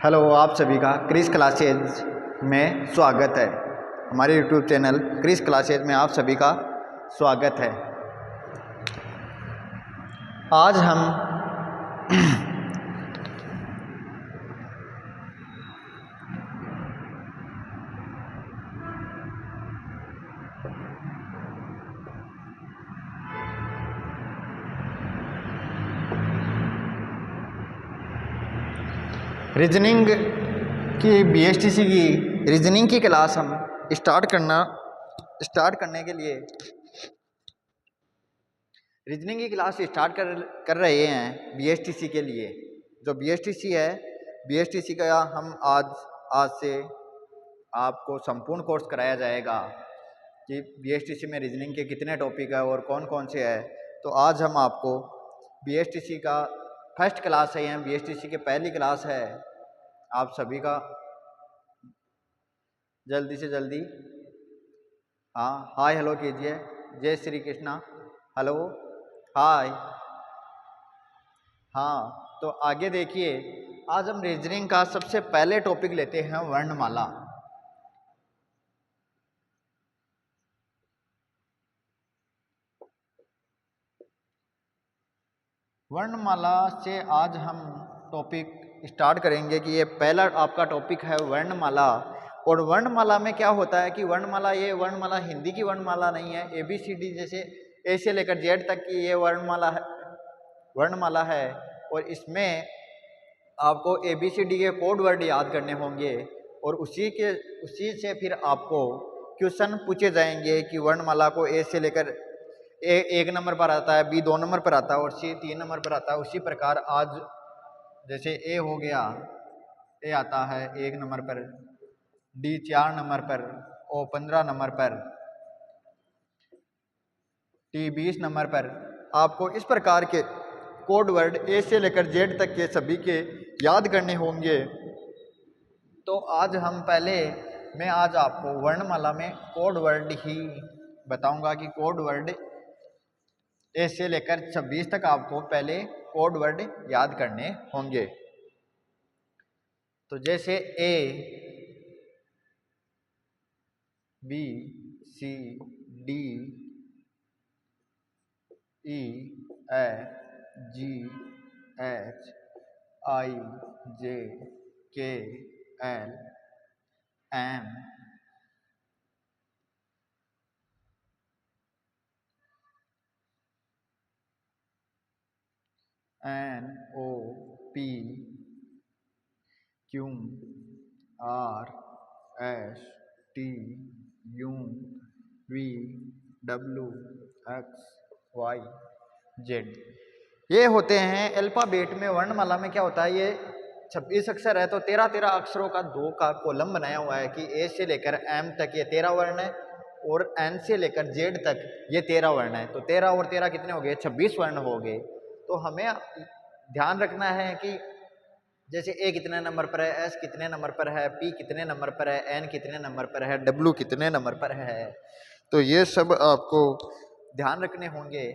Hello, आप सभी का क्रिस क्लासेज में स्वागत है। हमारे यूट्यूब चैनल क्रिस क्लासेज में आप सभी का स्वागत है। आज हम रीजनिंग की बीएसटीसी की रीजनिंग की क्लास हम स्टार्ट करने के लिए रीजनिंग की क्लास स्टार्ट कर रहे हैं बीएसटीसी के लिए। जो बीएसटीसी है, बीएसटीसी का हम आज से आपको संपूर्ण कोर्स कराया जाएगा कि बीएसटीसी में रीजनिंग के कितने टॉपिक है और कौन कौन से है। तो आज हम आपको बीएसटीसी का फर्स्ट क्लास है, यहाँ बीएसटीसी की पहली क्लास है। आप सभी का जल्दी से जल्दी हाय हेलो कीजिए। जय श्री कृष्णा, हेलो हाय। तो आगे देखिए, आज हम रीजनिंग का सबसे पहले टॉपिक लेते हैं वर्णमाला। वर्णमाला से आज हम टॉपिक स्टार्ट करेंगे कि ये पहला आपका टॉपिक है वर्णमाला। और वर्णमाला में क्या होता है कि वर्णमाला, ये वर्णमाला हिंदी की वर्णमाला नहीं है। ABCD जैसे ए से लेकर जेड तक की ये वर्णमाला है। और इसमें आपको ABCD के कोड वर्ड याद करने होंगे और उसी से फिर आपको क्वेश्चन पूछे जाएंगे कि वर्णमाला को ए से लेकर ए 1 नंबर पर आता है, B 2 नंबर पर आता है और C 3 नंबर पर आता है। उसी प्रकार आज जैसे ए हो गया, ए आता है 1 नंबर पर, D 4 नंबर पर, O 15 नंबर पर, T 20 नंबर पर। आपको इस प्रकार के कोड वर्ड ए से लेकर जेड तक के सभी के याद करने होंगे। तो आज मैं आज आपको वर्णमाला में कोड वर्ड ही बताऊंगा कि कोड वर्ड ए से लेकर 26 तक आपको पहले कोड वर्ड याद करने होंगे। तो जैसे A B C D E F G H I J K L M N O P Q R S T U V W X Y Z, ये होते हैं अल्फाबेट में। वर्णमाला में क्या होता है, ये 26 अक्षर है तो 13 अक्षरों का 2 का कॉलम बनाया हुआ है कि ए से लेकर एम तक ये 13 वर्ण है और एन से लेकर जेड तक ये 13 वर्ण है। तो 13 और 13 कितने हो गए, 26 वर्ण हो गए। तो हमें ध्यान रखना है कि जैसे ए कितने नंबर पर है, एस कितने नंबर पर है, पी कितने नंबर पर है, एन कितने नंबर पर है, डब्ल्यू कितने नंबर पर है। तो ये सब आपको ध्यान रखने होंगे।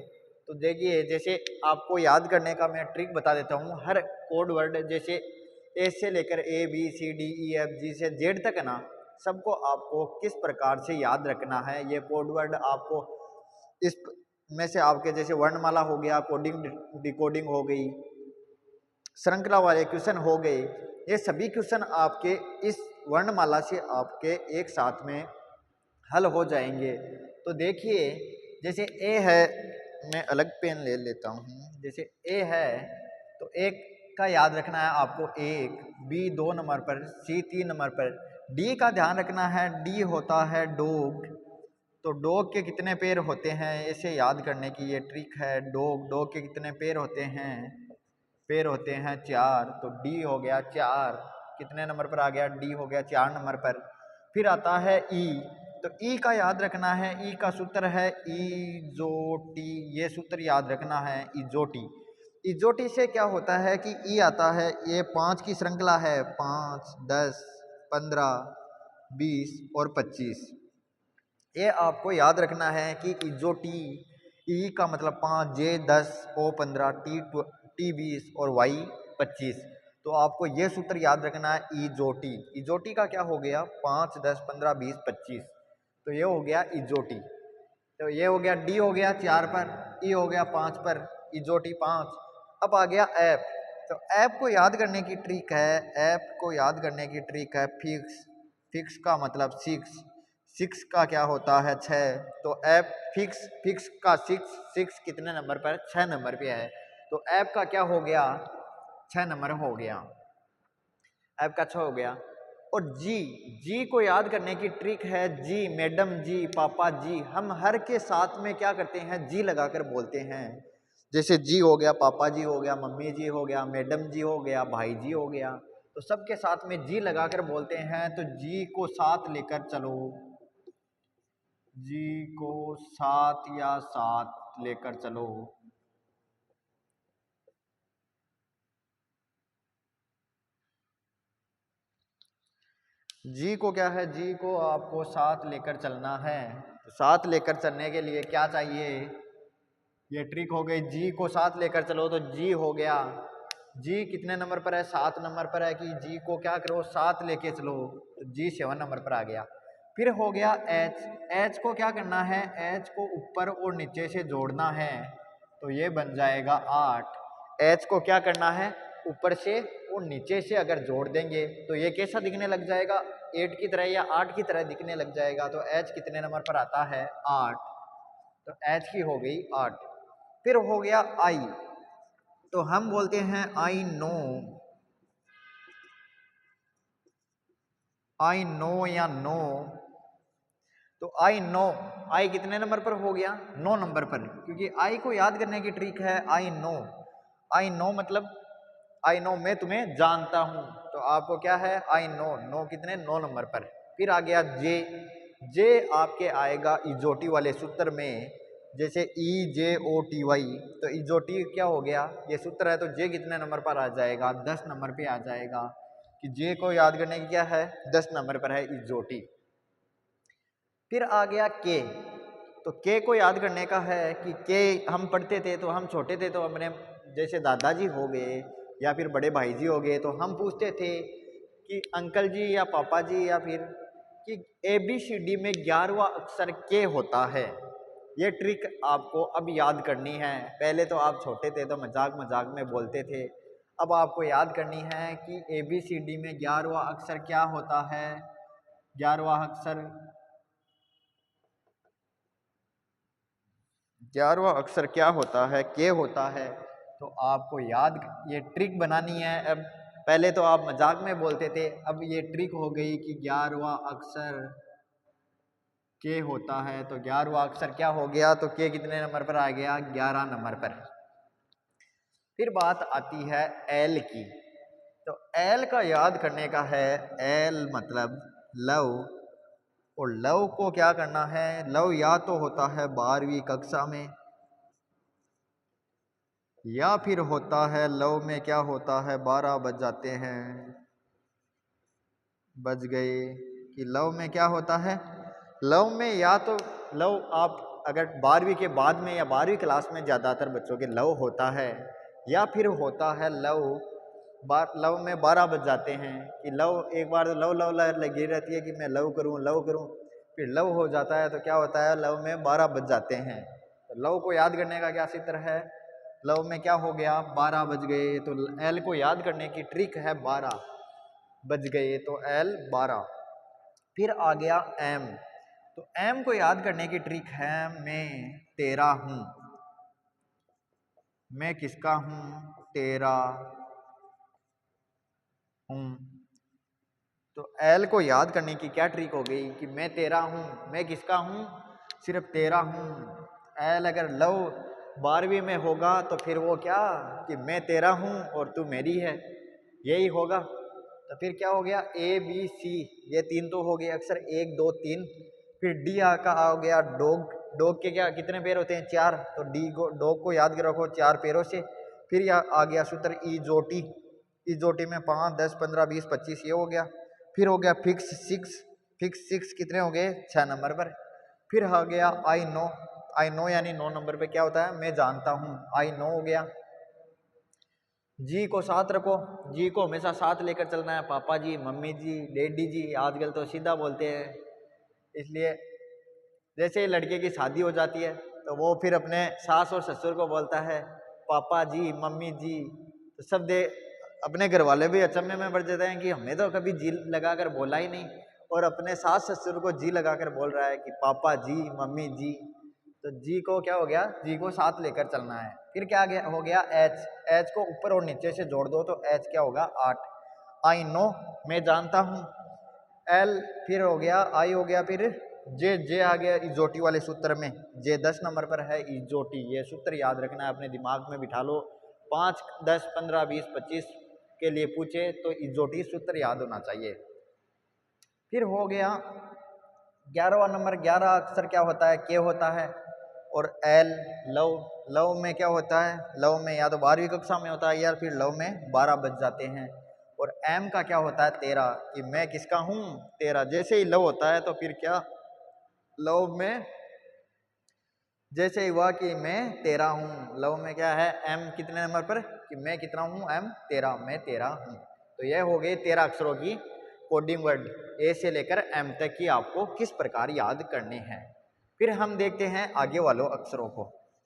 तो देखिए, जैसे आपको याद करने का मैं ट्रिक बता देता हूँ। हर कोड वर्ड जैसे ए से लेकर ABCDEFG से जेड तक है ना, सबको आपको किस प्रकार से याद रखना है। ये कोड वर्ड आपको इस में से आपके जैसे वर्णमाला हो गया, कोडिंग डिकोडिंग हो गई, श्रृंखला वाले क्वेश्चन हो गए। ये सभी क्वेश्चन आपके इस वर्णमाला से आपके एक साथ में हल हो जाएंगे। तो देखिए, जैसे ए है, मैं अलग पेन ले लेता हूँ। जैसे ए है तो एक का याद रखना है आपको 1, B 2 नंबर पर, C 3 नंबर पर, D का ध्यान रखना है। D होता है डॉग। तो डॉग के कितने पैर होते हैं, इसे याद करने की ये ट्रिक है। डॉग के कितने पैर होते हैं, पैर होते हैं 4। तो D हो गया 4, कितने नंबर पर आ गया, D हो गया 4 नंबर पर। फिर आता है E, तो ई का याद रखना है। ई का सूत्र है इजोटी, ये सूत्र याद रखना है, इजोटी। इजोटी से क्या होता है कि ई आता है, ये 5 की श्रृंखला है, 5 10 15 20 और 25। ये आपको याद रखना है कि इजोटी, ई का मतलब 5, जे 10, ओ 15, टी 20 और वाई 25। तो आपको ये सूत्र याद रखना है, इजोटी। इजोटी का क्या हो गया, 5, 10, 15, 20, 25, तो ये हो गया इजोटी। तो ये हो गया, डी हो गया 4 पर, ई हो गया 5 पर, इजोटी 5। अब आ गया ऐप। तो ऐप को याद करने की ट्रिक है, ऐप को याद करने की ट्रिक है फिक्स। फिक्स का मतलब 6, 6 का क्या होता है 6, तो ऐप फिक्स, फिक्स का 6, 6 कितने नंबर पर, 6 नंबर पे है, तो ऐप का क्या हो गया, 6 नंबर हो गया, ऐप का 6 हो गया। और जी, जी को याद करने की ट्रिक है, जी मैडम जी, पापा जी, हम हर के साथ में क्या करते हैं, जी लगाकर बोलते हैं। जैसे जी हो गया, पापा जी हो गया, मम्मी जी हो गया, मैडम जी हो गया, भाई जी हो गया, तो सबके साथ में जी लगाकर बोलते हैं। तो जी को साथ लेकर चलो, जी को साथ या साथ लेकर चलो। जी को क्या है, जी को आपको साथ लेकर चलना है। तो साथ लेकर चलने के लिए क्या चाहिए, ये ट्रिक हो गई, जी को साथ लेकर चलो, तो जी हो गया, जी कितने नंबर पर है, 7 नंबर पर है, कि जी को क्या करो, साथ लेके चलो, तो जी 7 नंबर पर आ गया। फिर हो गया एच। एच को क्या करना है, एच को ऊपर और नीचे से जोड़ना है, तो ये बन जाएगा 8। एच को क्या करना है, ऊपर से और नीचे से अगर जोड़ देंगे तो ये कैसा दिखने लग जाएगा, 8 की तरह या 8 की तरह दिखने लग जाएगा। तो एच कितने नंबर पर आता है, 8, तो एच की हो गई 8। फिर हो गया आई। तो हम बोलते हैं आई नो, आई नो या नो, तो आई नो, आई कितने नंबर पर हो गया, 9 नंबर पर, क्योंकि आई को याद करने की ट्रिक है आई नो। आई नो मतलब आई नो, मैं तुम्हें जानता हूं, तो आपको क्या है, आई नो, नो कितने, 9 नंबर पर। फिर आ गया जे। जे आपके आएगा इजोटी वाले सूत्र में, जैसे ई जे ओ टी वाई, तो इजोटी क्या हो गया, ये सूत्र है, तो जे कितने नंबर पर आ जाएगा, 10 नंबर पे आ जाएगा, कि जे को याद करने की क्या है, 10 नंबर पर है इजोटी। फिर आ गया के। तो के को याद करने का है कि के हम पढ़ते थे, तो हम छोटे थे तो अपने जैसे दादाजी हो गए या फिर बड़े भाई जी हो गए, तो हम पूछते थे कि अंकल जी या पापा जी, या फिर कि ABCD में 11वां अक्षर के होता है। ये ट्रिक आपको अब याद करनी है, पहले तो आप छोटे थे तो मजाक मजाक में बोलते थे, अब आपको याद करनी है कि ABCD में 11वां अक्षर क्या होता है। 11वां अक्षर, 11वां अक्षर क्या होता है, के होता है। तो आपको याद ये ट्रिक बनानी है। अब पहले तो आप मजाक में बोलते थे, अब ये ट्रिक हो गई कि 11वां अक्षर के होता है, तो 11वां अक्षर क्या हो गया, तो के कितने नंबर पर आ गया, 11 नंबर पर। फिर बात आती है एल की। तो एल का याद करने का है, एल मतलब लव, और लव को क्या करना है, लव या तो होता है 12वीं कक्षा में, या फिर होता है लव में क्या होता है, 12 बज जाते हैं, बज गए, कि लव में क्या होता है, लव में या तो लव आप अगर 12वीं के बाद में या 12वीं क्लास में ज़्यादातर बच्चों के लव होता है, या फिर होता है लव लव में 12 बज जाते हैं, कि लव एक बार लव लव लगी रहती है कि मैं लव करूं लव करूं, फिर लव हो जाता है, तो क्या होता है, लव में 12 बज जाते हैं। तो लव को याद करने का क्या सूत्र है, लव में क्या हो गया, 12 बज गए, तो एल को याद करने की ट्रिक है 12 बज गए, तो एल 12। फिर आ गया एम। तो एम को याद करने की ट्रिक है, मैं तेरा हूं, मैं किसका हूं, तेरा हूं। तो एल को याद करने की क्या ट्रिक हो गई कि मैं तेरा हूं, मैं किसका हूं, सिर्फ तेरा हूं। एल अगर लव 12वीं में होगा तो फिर वो क्या, कि मैं तेरा हूं और तू मेरी है, यही होगा। तो फिर क्या हो गया, ABC, ये 3 तो हो गए अक्षर, 1 2 3। फिर डी का हो गया डॉग। डॉग के क्या कितने पैर होते हैं, 4, तो डी को, डॉग को याद रखो 4 पैरों से। फिर यह आ गया सूत्र इजोटी। इजोटी में 5 10 15 20 25 ये हो गया। फिर हो गया फिक्स 6। फिक्स 6 कितने हो गए, 6 नंबर पर। फिर आ गया आई नो। आई नो यानी 9 नंबर पे क्या होता है, मैं जानता हूँ, आई नो हो गया। जी को साथ रखो, जी को हमेशा साथ लेकर चलना है। पापा जी, मम्मी जी, डैडी जी, आजकल तो सीधा बोलते हैं। इसलिए जैसे ही लड़के की शादी हो जाती है तो वो फिर अपने सास और ससुर को बोलता है पापा जी, मम्मी जी। तो सब दे अपने घर वाले भी अचंभे में पड़ जाते हैं कि हमें तो कभी जी लगाकर बोला ही नहीं, और अपने सास ससुर को जी लगाकर बोल रहा है कि पापा जी, मम्मी जी। तो जी को क्या हो गया, जी को साथ लेकर चलना है। फिर क्या हो गया, एच। एच को ऊपर और नीचे से जोड़ दो तो एच क्या होगा, 8। आई नो, मैं जानता हूँ। एल फिर हो गया, आई हो गया, फिर जे। जे आ गया इजोटी वाले सूत्र में। जे 10 नंबर पर है, इजोटी। ये सूत्र याद रखना है, अपने दिमाग में बिठा लो। 5, 10, 15, 20, 25 के लिए पूछे तो इजोटी सूत्र याद होना चाहिए। फिर हो गया 11वां नंबर। 11 अक्षर क्या होता है, के होता है। और एल, लव। लव में क्या होता है, लव में या तो 12वीं कक्षा में होता है या फिर लव में 12 बज जाते हैं। और एम का क्या होता है, 13, कि मैं किसका हूं, तेरा। जैसे ही लव होता है तो फिर क्या, लव में जैसे ही हुआ कि मैं तेरा हूं। लव में क्या है, एम कितने नंबर पर, कि मैं कितना हूं, एम 13, मैं तेरा हूं। तो यह हो गई 13 अक्षरों की कोडिंग वर्ड, ए से लेकर एम तक की आपको किस प्रकार याद करने हैं। फिर हम देखते हैं आगे वालों अक्षरों को।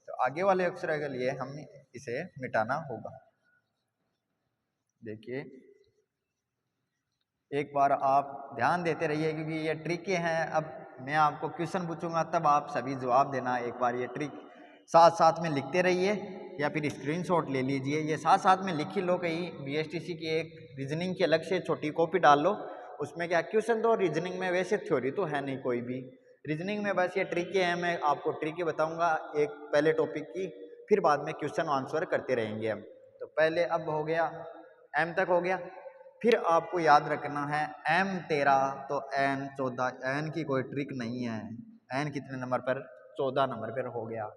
तो आगे वाले अक्षरों के लिए हम इसे मिटाना होगा। देखिए, एक बार आप ध्यान देते रहिए क्योंकि ये ट्रिक हैं। अब मैं आपको क्वेश्चन पूछूंगा तब आप सभी जवाब देना। एक बार ये ट्रिक साथ साथ में लिखते रहिए या फिर स्क्रीनशॉट ले लीजिए। ये साथ साथ में लिख ही लो, कहीं बीएसटीसी की एक रीजनिंग की अलग से छोटी कॉपी डाल लो। उसमें क्या क्वेश्चन तो रीजनिंग में वैसे थ्योरी तो है नहीं कोई भी, रीजनिंग में बस ये ट्रिक हैं। मैं आपको ट्रिक बताऊंगा एक पहले टॉपिक की, फिर बाद में क्वेश्चन आंसर करते रहेंगे हम। तो पहले अब हो गया, एम तक हो गया। फिर आपको याद रखना है एम 13 तो एन 14। एन की कोई ट्रिक नहीं है। एन कितने नंबर पर, 14 नंबर पर हो गया।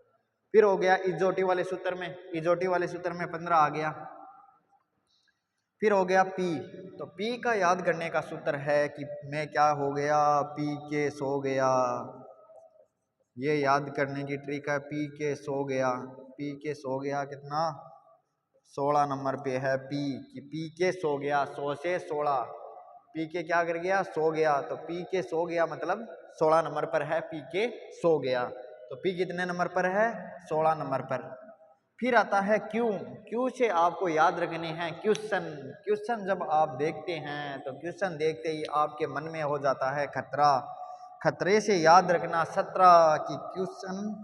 फिर हो गया इजोटी वाले सूत्र में, इजोटी वाले सूत्र में 15 आ गया। फिर हो गया पी। तो पी का याद करने का सूत्र है कि मैं क्या हो गया, पी के सो गया। ये याद करने की ट्रिक है, पी के सो गया। पी के सो गया कितना, 16 नंबर पे है पी, कि पी के सो गया। 100 से 16, पी के क्या कर गया, सो गया। तो पी के सो गया मतलब 16 नंबर पर है, पी के सो गया। तो पी कितने नंबर पर है, 16 नंबर पर। फिर आता है क्यू। क्यू से आपको याद रखने हैं क्वेश्चन। क्वेश्चन जब आप देखते हैं तो क्वेश्चन देखते ही आपके मन में हो जाता है खतरा। खतरे से याद रखना 17 की क्वेश्चन।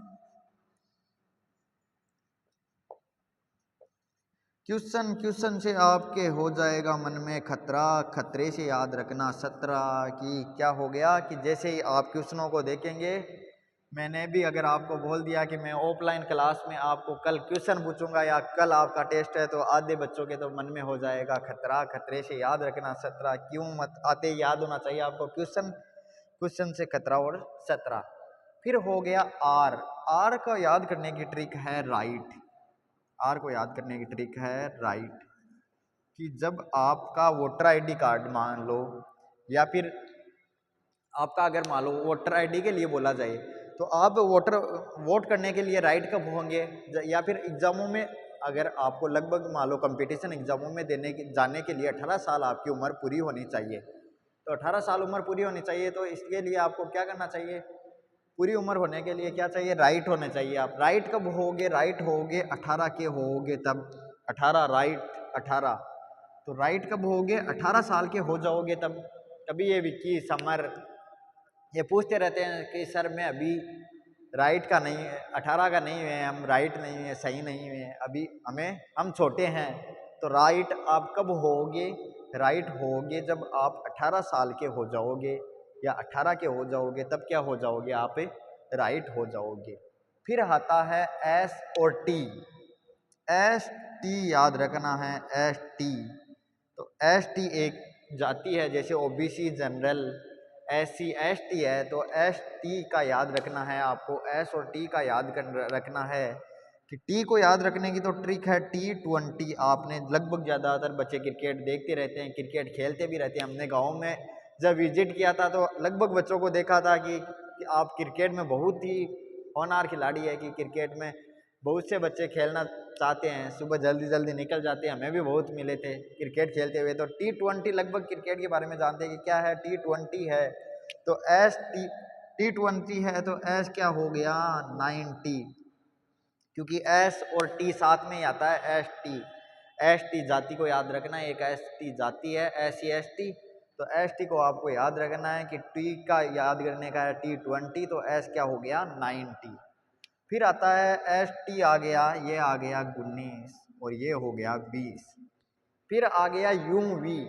क्वेश्चन क्वेश्चन से आपके हो जाएगा मन में खतरा। खतरे से याद रखना 17 की क्या हो गया, कि जैसे ही आप क्वेश्चनों को देखेंगे, मैंने भी अगर आपको बोल दिया कि मैं ऑफलाइन क्लास में आपको कल क्वेश्चन पूछूंगा या कल आपका टेस्ट है, तो आधे बच्चों के तो मन में हो जाएगा खतरा। खतरे से याद रखना 17, क्यों मत आते याद होना चाहिए आपको क्वेश्चन। क्वेश्चन से खतरा और 17। फिर हो गया आर। आर का याद करने की ट्रिक है राइट। आर को याद करने की ट्रिक है राइट, कि जब आपका वोटर आईडी कार्ड मान लो, या फिर आपका अगर मान लो वोटर आईडी के लिए बोला जाए, तो आप वोट करने के लिए राइट कब होंगे, या फिर एग्जामों में अगर आपको लगभग मान लो कंपटीशन एग्जामों में जाने के लिए 18 साल आपकी उम्र पूरी होनी चाहिए। तो 18 साल उम्र पूरी होनी चाहिए, तो इसके लिए आपको क्या करना चाहिए, पूरी उम्र होने के लिए क्या चाहिए, राइट होने चाहिए। आप राइट कब होगे, राइट होगे 18 के होगे तब। 18 राइट 18, तो राइट कब होगे, 18 साल के हो जाओगे तब। कभी ये विक्की समर ये पूछते रहते हैं कि सर मैं अभी राइट का नहीं है, 18 का नहीं है, हम राइट नहीं है, सही नहीं है अभी, हम छोटे हैं। तो राइट आप कब होगे, राइट होगे जब आप 18 साल के हो जाओगे या 18 के हो जाओगे, तब क्या हो जाओगे, आप राइट हो जाओगे। फिर आता है एस और टी। एस टी याद रखना है, एस टी। तो एस टी एक जाति है, जैसे ओबीसी जनरल, SC ST है, तो एस टी का याद रखना है आपको। एस और टी का याद रखना है, कि टी को याद रखने की तो ट्रिक है T20। आपने लगभग ज़्यादातर बच्चे क्रिकेट देखते रहते हैं, क्रिकेट खेलते भी रहते हैं। हमने गाँव में जब विजिट किया था तो लगभग बच्चों को देखा था कि आप क्रिकेट में बहुत ही होनहार खिलाड़ी है, कि क्रिकेट में बहुत से बच्चे खेलना चाहते हैं, सुबह जल्दी जल्दी निकल जाते हैं, हमें भी बहुत मिले थे क्रिकेट खेलते हुए। तो T20 लगभग क्रिकेट के बारे में जानते हैं कि क्या है, T20 है। तो T20 है तो एस क्या हो गया 90, क्योंकि एस और टी साथ में ही आता है, एस टी जाति को याद रखना है, एक एस टी जाति है, SC ST। तो एस टी को आपको याद रखना है कि टी का याद करने का है T20, तो एस क्या हो गया 90। फिर आता है एस टी आ गया, ये आ गया 19 और ये हो गया 20। फिर आ गया यू वी,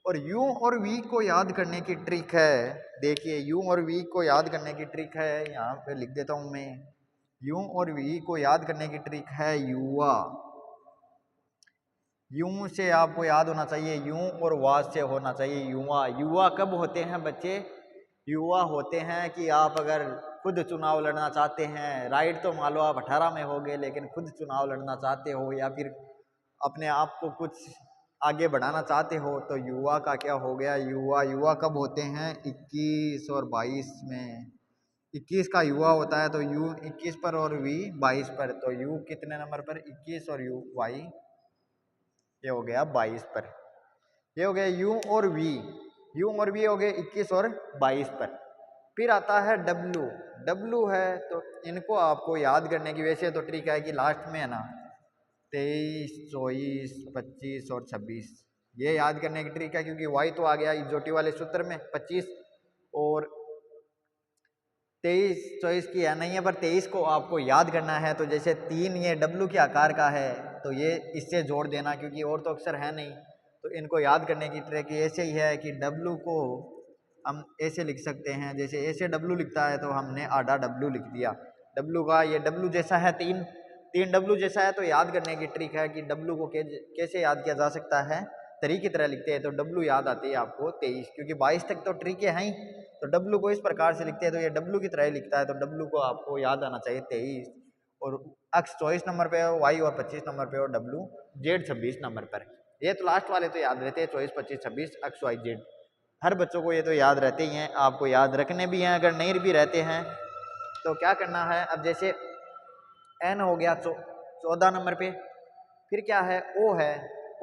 और यू और वी को याद करने की ट्रिक है। देखिए यू और वी को याद करने की ट्रिक है, यहाँ पे लिख देता हूं मैं। यू और वी को याद करने की ट्रिक है युवा। यू से आपको याद होना चाहिए, यू और वा से होना चाहिए युवा। युवा कब होते हैं बच्चे? युवा होते हैं कि आप अगर खुद चुनाव लड़ना चाहते हैं, राइट तो मान लो आप 18 में हो गए, लेकिन खुद चुनाव लड़ना चाहते हो या फिर अपने आप को कुछ आगे बढ़ाना चाहते हो, तो युवा का क्या हो गया युवा। युवा कब होते हैं? 21 और 22 में। 21 का युवा होता है, तो यू 21 पर और वी 22 पर। तो यू कितने नंबर पर? 21 और यू वाई ये हो गया 22 पर। ये हो गया यू और वी। यू और वी हो गए 21 और 22 पर। फिर आता है डब्लू। डब्लू है तो इनको आपको याद करने की वैसे तो ट्रिक है कि लास्ट में है ना 23, 24, 25 और 26 ये याद करने की ट्रिक है, क्योंकि वाई तो आ गया इजोटी वाले सूत्र में 25 और 23 24 की है नहीं है, पर 23 को आपको याद करना है। तो जैसे 3 ये डब्लू के आकार का है तो ये इससे जोड़ देना, क्योंकि और तो अक्षर है नहीं। तो इनको याद करने की ट्रिक ऐसे ही है कि डब्लू को हम ऐसे लिख सकते हैं, जैसे ऐसे डब्लू लिखता है तो हमने आधा डब्लू लिख दिया। डब्लू का ये डब्लू जैसा है, तीन डब्लू जैसा है। तो याद करने की ट्रिक है कि डब्लू को कैसे याद किया जा सकता है, तरी की तरह लिखते हैं तो डब्लू याद आती है आपको 23, क्योंकि 22 तक तो ट्रिक है ही। तो डब्लू को इस प्रकार से लिखते हैं तो ये डब्लू की तरह ही लिखता है, तो डब्लू को आपको याद आना चाहिए 23। और अक्स 24 नंबर पे हो, वाई और 25 नंबर पे हो, डब्लू जेड 26 नंबर पर। ये तो लास्ट वाले तो याद रहते हैं 24, 25, 26 अक्स वाई जेड। हर बच्चों को ये तो याद रहते ही हैं, आपको याद रखने भी हैं। अगर नहीं भी रहते हैं तो क्या करना है, अब जैसे एन हो गया 14 नंबर पे। फिर क्या है ओ है,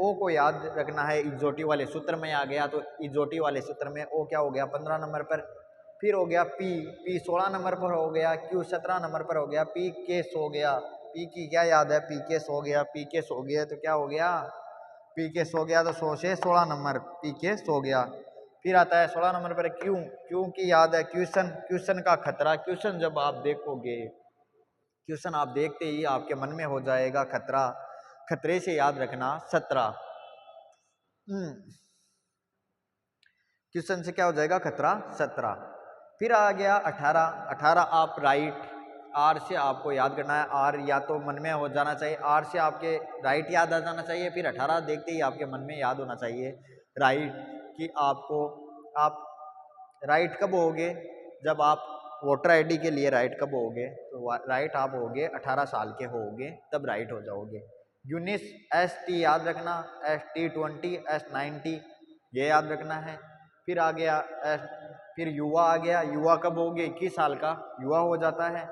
ओ को याद रखना है, इजोटी वाले सूत्र में आ गया, तो इजोटी वाले सूत्र में ओ क्या हो गया 15 नंबर पर। फिर हो गया पी 16 नंबर पर हो गया, क्यू 17 नंबर पर हो गया, पी केस हो गया। पी की क्या याद है? पी केस हो गया, पी केस हो गया तो क्या हो गया पी केस हो गया, तो 100 से 16 नंबर पी केस हो गया। फिर आता है 16 नंबर पर क्यू। क्यू की याद है क्वेश्चन, क्वेश्चन का खतरा। क्वेश्चन जब आप देखोगे, क्वेश्चन आप देखते ही आपके मन में हो जाएगा खतरा, खतरे से याद रखना 17। क्वेश्चन से क्या हो जाएगा खतरा 17। फिर आ गया 18। 18 आप राइट, आर से आपको याद करना है, आर या तो मन में हो जाना चाहिए, आर से आपके राइट याद आ जाना चाहिए। फिर 18 देखते ही आपके मन में याद होना चाहिए राइट, कि आपको आप राइट कब होगे? जब आप वोटर आईडी के लिए राइट कब होगे? तो राइट आप होगे 18 साल के होगे तब राइट हो जाओगे। यूनिस ST याद रखना, ST20 S90 ये याद रखना है। फिर आ गया फिर युवा आ गया। युवा कब होगे? 21 साल का युवा हो जाता है।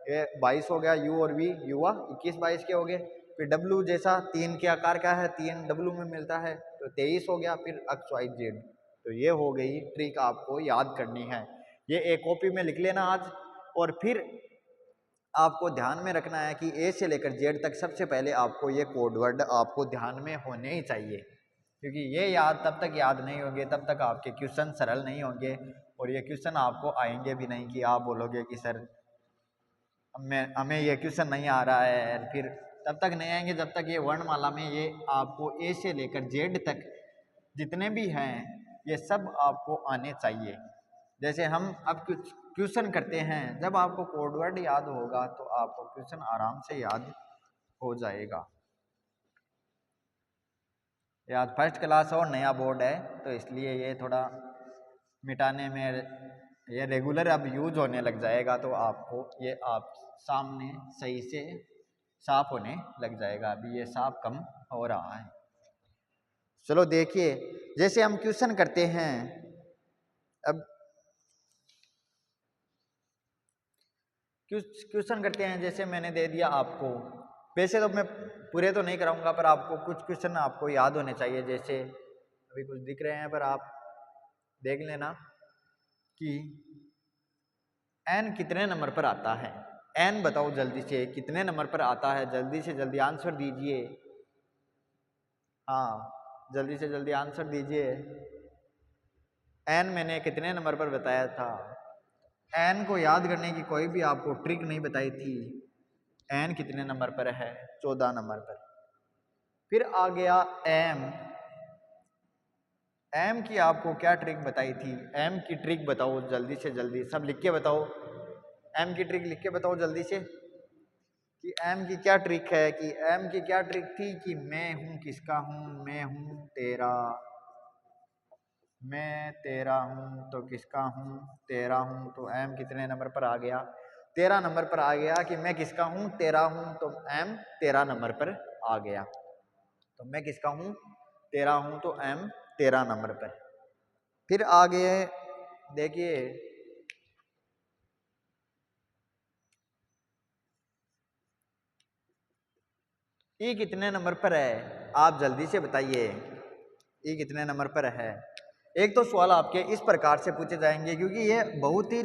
ये 22 हो गया, यू और वी युवा 21-22 के हो गए। फिर डब्लू जैसा 3 के आकार का है, 3 डब्लू में मिलता है तो 23 हो गया। फिर एक्स वाई जेड। तो ये हो गई ट्रिक आपको याद करनी है, ये एक कॉपी में लिख लेना आज। और फिर आपको ध्यान में रखना है कि ए से लेकर जेड तक सबसे पहले आपको ये कोड वर्ड आपको ध्यान में होने ही चाहिए, क्योंकि ये याद तब तक याद नहीं होंगे, तब तक आपके क्वेश्चन सरल नहीं होंगे और ये क्वेश्चन आपको आएंगे भी नहीं कि आप बोलोगे कि सर हमें ये क्वेश्चन नहीं आ रहा है। फिर तब तक नहीं आएंगे जब तक ये वर्णमाला में ये आपको ए से लेकर जेड तक जितने भी हैं ये सब आपको आने चाहिए। जैसे हम अब कुछ क्वेश्चन करते हैं, जब आपको कोड वर्ड याद होगा तो आपको क्वेश्चन आराम से याद हो जाएगा। याद फर्स्ट क्लास और नया बोर्ड है तो इसलिए ये थोड़ा मिटाने में ये रेगुलर अब यूज होने लग जाएगा, तो आपको ये आप सामने सही से साफ होने लग जाएगा। अभी ये साफ कम हो रहा है। चलो देखिए, जैसे हम क्वेश्चन करते हैं, अब क्वेश्चन करते हैं। जैसे मैंने दे दिया आपको, वैसे तो मैं पूरे तो नहीं कराऊंगा पर आपको कुछ क्वेश्चन आपको याद होने चाहिए। जैसे अभी कुछ दिख रहे हैं पर आप देख लेना कि n कितने नंबर पर आता है। n बताओ जल्दी से कितने नंबर पर आता है, जल्दी से जल्दी आंसर दीजिए। हाँ जल्दी से जल्दी आंसर दीजिए। n मैंने कितने नंबर पर बताया था। n को याद करने की कोई भी आपको ट्रिक नहीं बताई थी। n कितने नंबर पर है, 14 नंबर पर। फिर आ गया m। m की आपको क्या ट्रिक बताई थी, m की ट्रिक बताओ जल्दी से जल्दी, सब लिख के बताओ। m की ट्रिक लिख के बताओ जल्दी से कि m की क्या ट्रिक है। कि m की क्या ट्रिक थी कि मैं हूं किसका हूं, मैं हूं तेरा। मैं तेरा हूं तो किसका हूं, तेरा हूं। तो m कितने नंबर पर आ गया, 13 नंबर पर आ गया। कि मैं किसका हूं, तेरा हूं, तो m 13 नंबर पर आ गया। तो मैं किसका हूं, तेरा हूं, तो m 13 नंबर पर। फिर आगे देखिए, ई कितने नंबर पर है, आप जल्दी से बताइए ई कितने नंबर पर है। एक तो सवाल आपके इस प्रकार से पूछे जाएंगे क्योंकि ये बहुत ही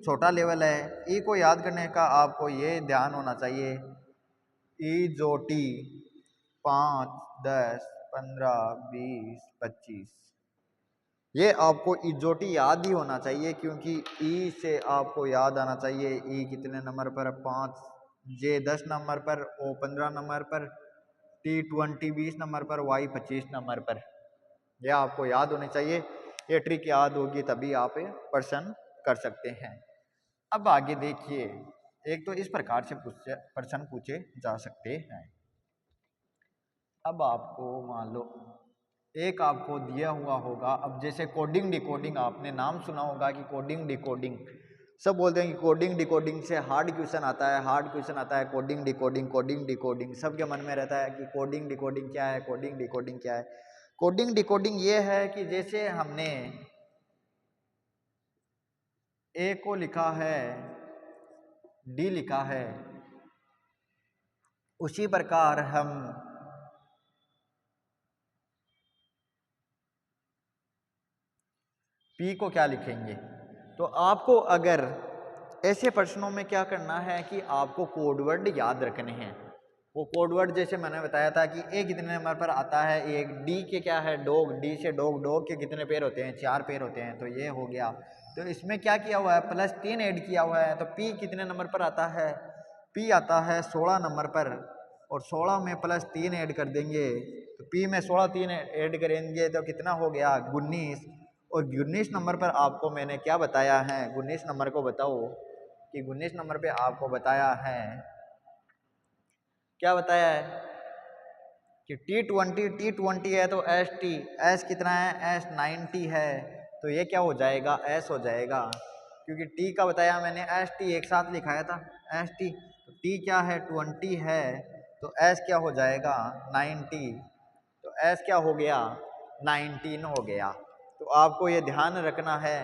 छोटा लेवल है। ई को याद करने का आपको ये ध्यान होना चाहिए। ई जो टी 5, 10, 15, 20, 25, ये आपको इजोटी याद ही होना चाहिए क्योंकि ई से आपको याद आना चाहिए ई कितने नंबर पर, 5, जे 10 नंबर पर, ओ 15 नंबर पर, टी 20 नंबर पर, वाई 25 नंबर पर। यह आपको याद होनी चाहिए। ये ट्रिक याद होगी तभी आप प्रश्न कर सकते हैं। अब आगे देखिए, एक तो इस प्रकार से प्रश्न पूछे जा सकते हैं। अब आपको मान लो एक आपको दिया हुआ होगा। अब जैसे कोडिंग डिकोडिंग, आपने नाम सुना होगा कि कोडिंग डिकोडिंग, सब बोलते हैं कि कोडिंग डिकोडिंग से हार्ड क्वेश्चन आता है, हार्ड क्वेश्चन आता है। कोडिंग डिकोडिंग, कोडिंग डिकोडिंग, सबके मन में रहता है कि कोडिंग डिकोडिंग क्या है, कोडिंग डिकोडिंग क्या है। कोडिंग डिकोडिंग ये है कि जैसे हमने ए को लिखा है, डी लिखा है, उसी प्रकार हम पी को क्या लिखेंगे। तो आपको अगर ऐसे प्रश्नों में क्या करना है कि आपको कोडवर्ड याद रखने हैं। वो कोडवर्ड जैसे मैंने बताया था कि ए कितने नंबर पर आता है, एक डी के क्या है, डॉग, डी से डॉग, डॉग के कितने पैर होते हैं, 4 पैर होते हैं। तो ये हो गया। तो इसमें क्या किया हुआ है, +3 ऐड किया हुआ है। तो पी कितने नंबर पर आता है, पी आता है 16 नंबर पर, और 16 में +3 ऐड कर देंगे। तो पी में 16 3 ऐड करेंगे तो कितना हो गया, 19। और 19 नंबर पर आपको मैंने क्या बताया है, 19 नंबर को बताओ कि 19 नंबर पे आपको बताया है, क्या बताया है कि T20 है तो एस कितना है, एस 90 है। तो ये क्या हो जाएगा, एस हो जाएगा क्योंकि टी का बताया मैंने, एस टी एक साथ लिखाया था, एस टी। तो टी क्या है, 20 है, तो एस क्या हो जाएगा, 90। तो एस क्या हो गया, 19 हो गया। तो आपको ये ध्यान रखना है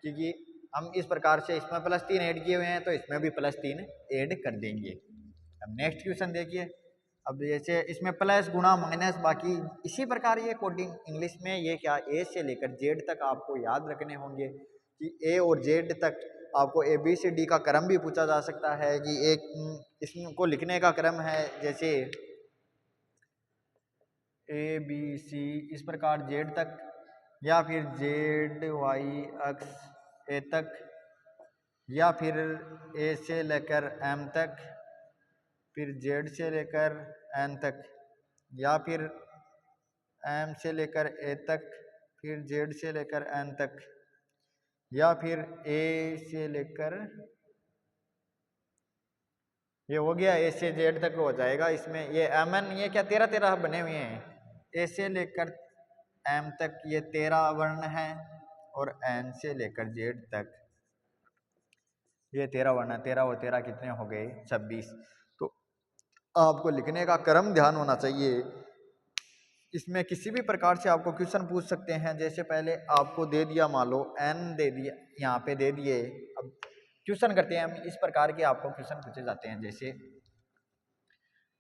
क्योंकि हम इस प्रकार से इसमें +3 ऐड किए हुए हैं तो इसमें भी +3 ऐड कर देंगे। अब नेक्स्ट क्वेश्चन देखिए। अब जैसे इसमें प्लस गुणा माइनस, बाकी इसी प्रकार ये कोडिंग इंग्लिश में ये क्या, ए से लेकर जेड तक आपको याद रखने होंगे कि ए और जेड तक आपको ए बी सी डी का क्रम भी पूछा जा सकता है कि एक इसको लिखने का क्रम है जैसे ए बी सी, इस प्रकार जेड तक, या फिर जेड वाई एक्स ए तक, या फिर ए से लेकर एम तक, फिर जेड से लेकर एन तक, या फिर एम से लेकर ए तक, फिर जेड से लेकर एन तक, या फिर ए से लेकर, ये हो गया ए से जेड तक हो जाएगा। इसमें ये एम एन ये क्या 13 बने हुए हैं। ए से लेकर एम तक ये 13 वर्ण है, और एन से लेकर जेड तक ये 13 वर्ण है। 13 और 13 कितने हो गए, 26। तो आपको लिखने का क्रम ध्यान होना चाहिए। इसमें किसी भी प्रकार से आपको क्वेश्चन पूछ सकते हैं। जैसे पहले आपको दे दिया, मान लो एन दे दिया, यहाँ पे दे दिए। अब क्वेश्चन करते हैं हम, इस प्रकार के आपको क्वेश्चन पूछे जाते हैं। जैसे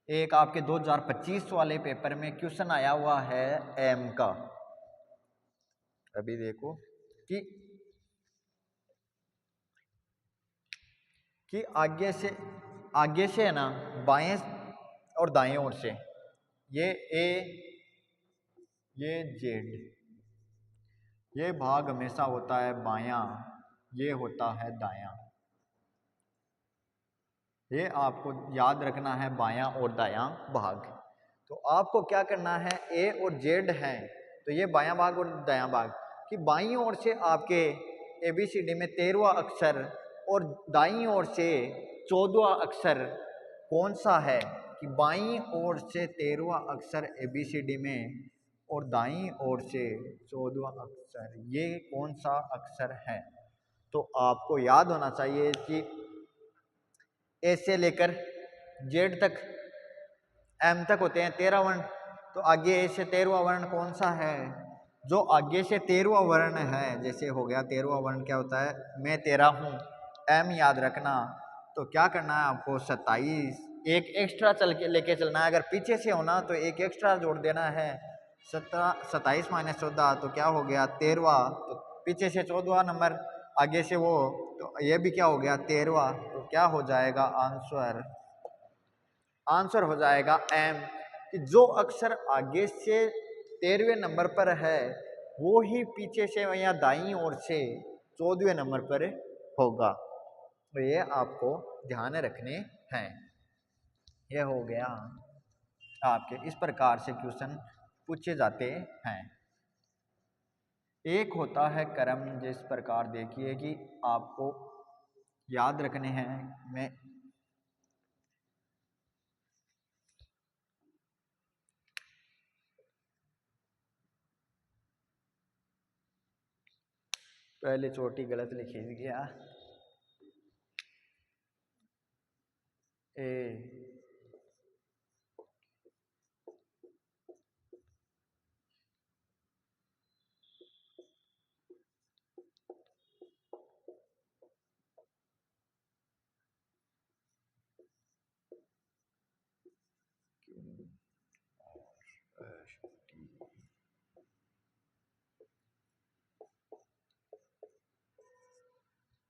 एक आपके 2025 वाले पेपर में क्वेश्चन आया हुआ है एम का, अभी देखो कि आगे से है ना, बाएं और दाएं ओर से ये ए, ये जेड, ये भाग हमेशा होता है बायां, ये होता है दायां। ये आपको याद रखना है, बायां और दायां भाग। तो आपको क्या करना है, ए और जेड है तो ये बायां भाग और दायां भाग कि बाईं ओर से आपके ABCD में 13वां अक्षर और दाईं ओर से 14वां अक्षर कौन सा है, कि बाईं ओर से 13वां अक्षर ABCD में और दाईं ओर से 14वां अक्षर, ये कौन सा अक्षर है। तो आपको याद होना चाहिए कि ए से लेकर जेड तक, एम तक होते हैं 13 वर्ण, तो आगे ए से 13वां वर्ण कौन सा है, जो आगे से 13वां वर्ण है। जैसे हो गया 13वां वर्ण क्या होता है, मैं तेरा हूँ, एम याद रखना। तो क्या करना है आपको, 27 एक एक्स्ट्रा चल के लेके चलना है, अगर पीछे से होना तो एक एक्स्ट्रा जोड़ देना है। 27 माइनस 14 तो क्या हो गया 13वां, तो पीछे से 14वां नंबर, आगे से वो, तो ये भी क्या हो गया 13वां, तो क्या हो जाएगा आंसर हो जाएगा एम, कि जो अक्षर आगे से 13वें नंबर पर है वो ही पीछे से या दाईं ओर से 14वें नंबर पर होगा। तो ये आपको ध्यान रखने हैं। ये हो गया आपके, इस प्रकार से क्वेश्चन पूछे जाते हैं। एक होता है क्रम, जिस प्रकार देखिए कि आपको याद रखने हैं। मैं पहले चोटी गलत लिखी गया, ए